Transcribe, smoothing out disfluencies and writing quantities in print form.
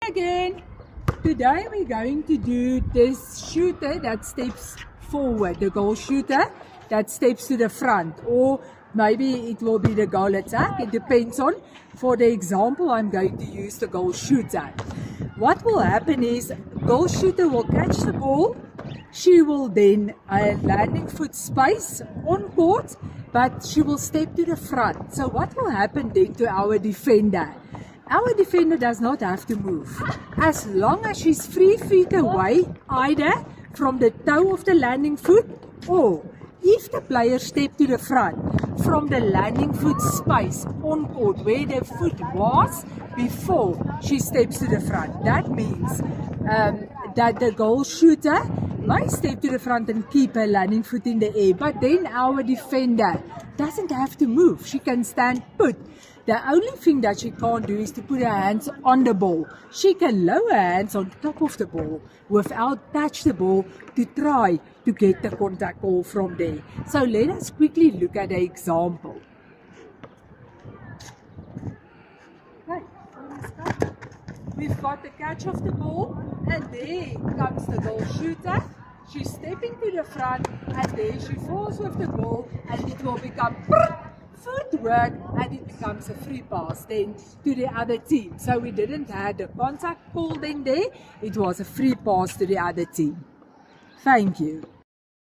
again. Today we're going to do this shooter that steps forward, the goal shooter that steps to the front, or maybe it will be the goal attack. It depends on. For the example, I'm going to use the goal shooter. What will happen is goal shooter will catch the ball. She will then landing foot space on court, but she will step to the front. So what will happen then to our defender? Our defender does not have to move. As long as she's 3 feet away, either from the toe of the landing foot, or if the player step to the front, from the landing foot space on court, where the foot was before she steps to the front. That means that the goal shooter might step to the front and keep her landing foot in the air, but then our defender doesn't have to move. She can stand put. The only thing that she can't do is to put her hands on the ball. She can lower her hands on top of the ball without touch the ball to try to get the contact ball from there. So let us quickly look at the example. Okay, we've got the catch of the ball, and there comes the goal shooter. She's stepping to the front, and there she falls with the ball, and it will become footwork, and it becomes a free pass then to the other team. So we didn't have the contact call then there, it was a free pass to the other team. Thank you.